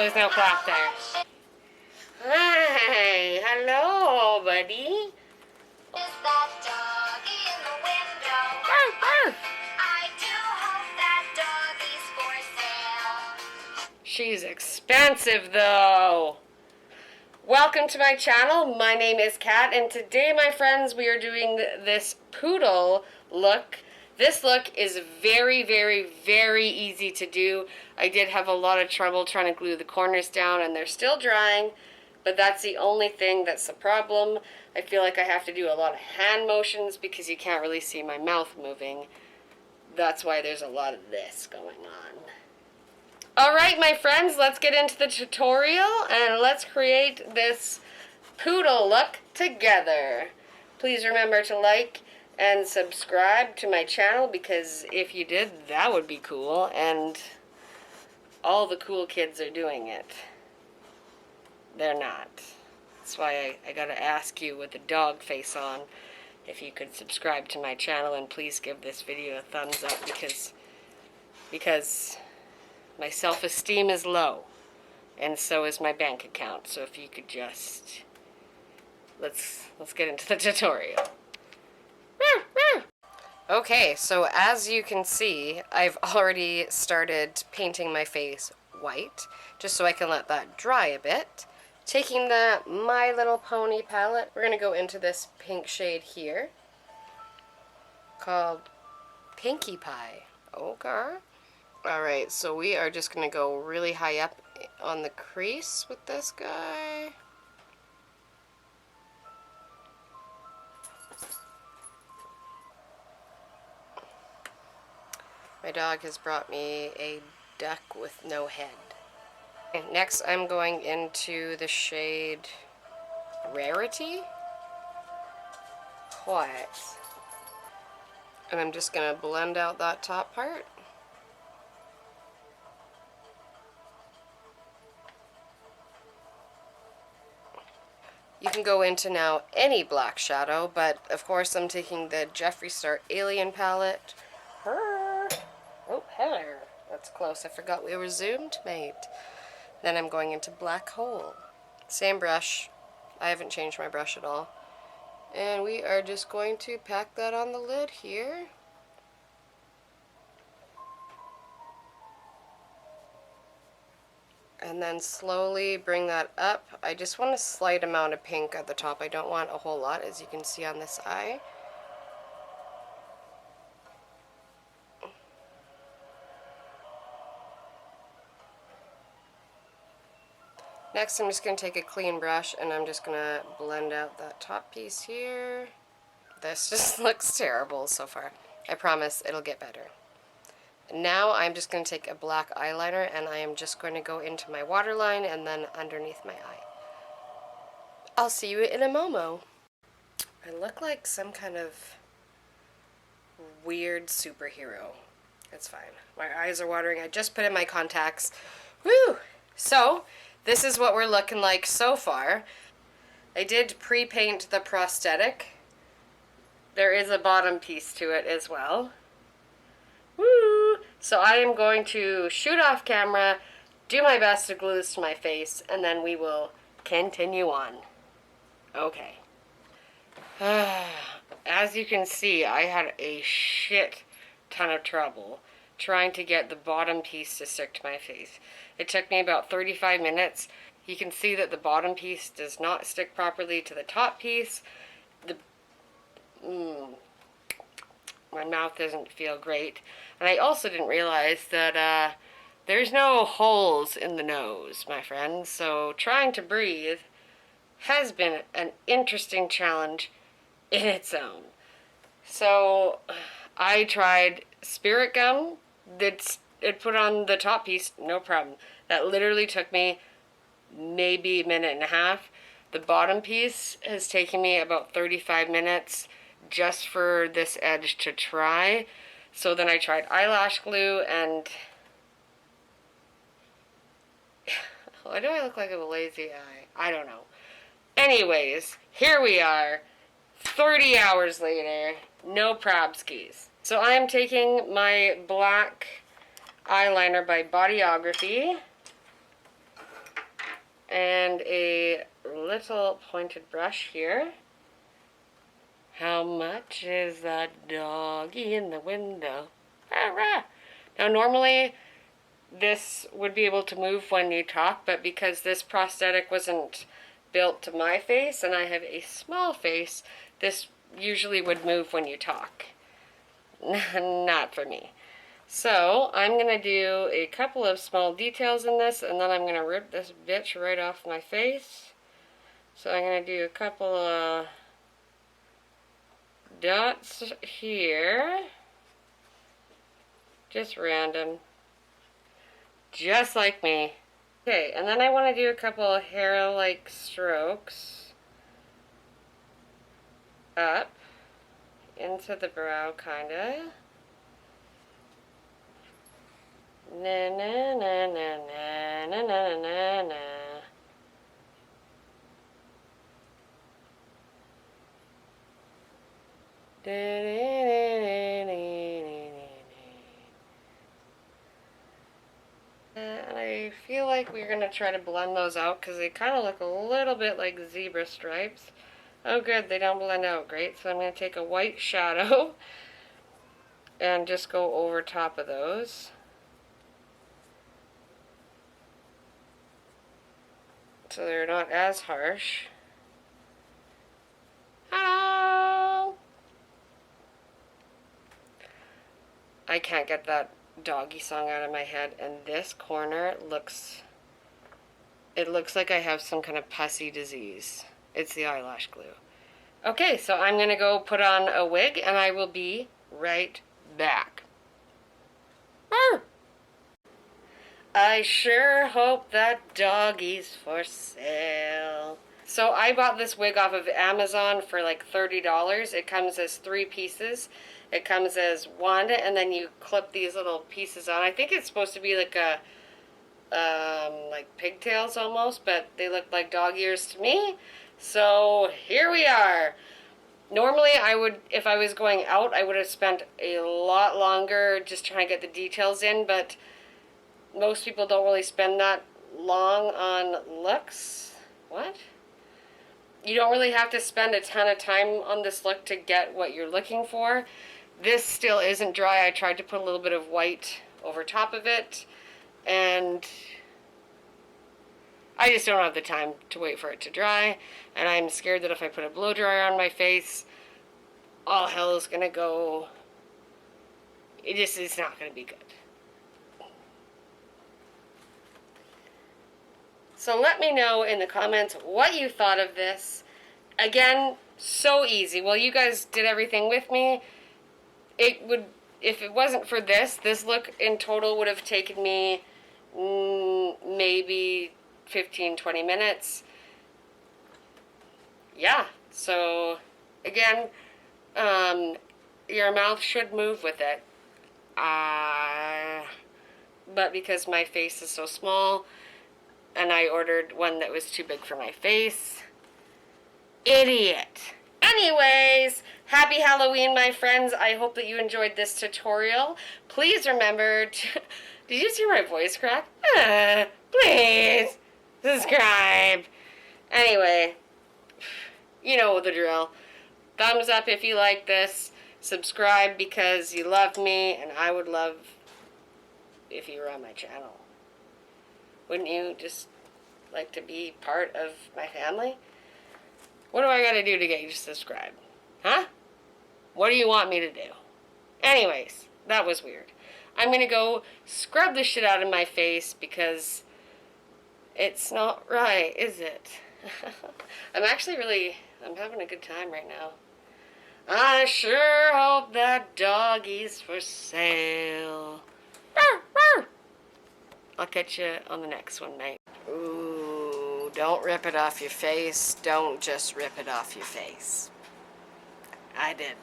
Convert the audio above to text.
there's no clock there. Hi, hello, buddy. Is that doggy in the window? I do hope that doggy's for sale. She's expensive, though. Welcome to my channel. My name is Kat, and today, my friends, we are doing this poodle look. This look is very, very, very easy to do. I did have a lot of trouble trying to glue the corners down, and they're still drying, but that's the only thing that's the problem. I feel like I have to do a lot of hand motions because you can't really see my mouth moving. That's why there's a lot of this going on. Alright, my friends, let's get into the tutorial and let's create this poodle look together. Please remember to like and subscribe to my channel, because if you did, that would be cool, and all the cool kids are doing it. They're not. That's why I gotta ask you with the dog face on if you could subscribe to my channel, and please give this video a thumbs up, because my self-esteem is low, and so is my bank account. So if you could just let's get into the tutorial. Okay, so as you can see, I've already started painting my face white, just so I can let that dry a bit. Taking the My Little Pony palette, we're going to go into this pink shade here, called Pinkie Pie. Okay. Alright, so we are just going to go really high up on the crease with this guy. My dog has brought me a duck with no head. And next I'm going into the shade Rarity White. And I'm just going to blend out that top part. You can go into now any black shadow, but of course I'm taking the Jeffree Star Alien palette. Oh, hello. That's close. I forgot we were zoomed, mate. Then I'm going into Black Hole. Same brush. I haven't changed my brush at all. And we are just going to pack that on the lid here. And then slowly bring that up. I just want a slight amount of pink at the top. I don't want a whole lot, as you can see on this eye. Next, I'm just going to take a clean brush and I'm just going to blend out that top piece here. This just looks terrible so far. I promise it'll get better. Now I'm just going to take a black eyeliner and I am just going to go into my waterline and then underneath my eye. I'll see you in a momo. I look like some kind of weird superhero. It's fine. My eyes are watering. I just put in my contacts. Woo! So, this is what we're looking like so far. I did pre-paint the prosthetic. There is a bottom piece to it as well. Woo! So I am going to shoot off camera, do my best to glue this to my face, and then we will continue on. Okay. As you can see, I had a shit ton of trouble trying to get the bottom piece to stick to my face. It took me about 35 minutes. You can see that the bottom piece does not stick properly to the top piece. My mouth doesn't feel great. And I also didn't realize that there's no holes in the nose, my friends. So trying to breathe has been an interesting challenge in its own. So I tried spirit gum. It put on the top piece, no problem. That literally took me maybe a minute and a half. The bottom piece has taken me about 35 minutes just for this edge to dry. So then I tried eyelash glue, and why do I look like a lazy eye? I don't know. Anyways, here we are, 30 hours later, no probskis. So I am taking my black eyeliner by Bodyography, and a little pointed brush here. How much is the doggy in the window? Hurrah! Now normally this would be able to move when you talk, but because this prosthetic wasn't built to my face and I have a small face, this usually would move when you talk. Not for me. So I'm going to do a couple of small details in this, and then I'm going to rip this bitch right off my face. So I'm going to do a couple of dots here. Just random. Just like me. Okay, and then I want to do a couple of hair-like strokes up into the brow, kinda. Na na na na na na na na na. And I feel like we're gonna try to blend those out because they kind of look a little bit like zebra stripes. Oh good, they don't blend out great, so I'm going to take a white shadow and just go over top of those. So they're not as harsh. Hello! I can't get that doggy song out of my head, and this corner looks like I have some kind of pussy disease. It's the eyelash glue. Okay, so I'm gonna go put on a wig and I will be right back. Arr! I sure hope that doggy's for sale. So I bought this wig off of Amazon for like $30. It comes as 3 pieces. It comes as one, and then you clip these little pieces on. I think it's supposed to be like a like pigtails almost, but they look like dog ears to me. So here we are. Normally I would, if I was going out, I would have spent a lot longer just trying to get the details in, but most people don't really spend that long on looks. What? You don't really have to spend a ton of time on this look to get what you're looking for. This still isn't dry. I tried to put a little bit of white over top of it, and I just don't have the time to wait for it to dry, and I'm scared that if I put a blow dryer on my face, all hell is gonna go. It's not gonna be good. So let me know in the comments what you thought of this. Again, so easy. Well, you guys did everything with me. It would, if it wasn't for this look in total would have taken me maybe 15-20 minutes. Yeah, so again, your mouth should move with it. But because my face is so small and I ordered one that was too big for my face, idiot. Anyways, happy Halloween, my friends. I hope that you enjoyed this tutorial. Please remember to... Did you see my voice crack? Please subscribe. Anyway, you know the drill. Thumbs up if you like this. Subscribe because you love me, and I would love if you were on my channel. Wouldn't you just like to be part of my family? What do I gotta do to get you to subscribe? Huh? What do you want me to do? Anyways, that was weird. I'm gonna go scrub the shit out of my face because it's not right, is it? I'm having a good time right now. I sure hope that doggy's for sale. I'll catch you on the next one, mate. Ooh, don't rip it off your face. Don't just rip it off your face. I did.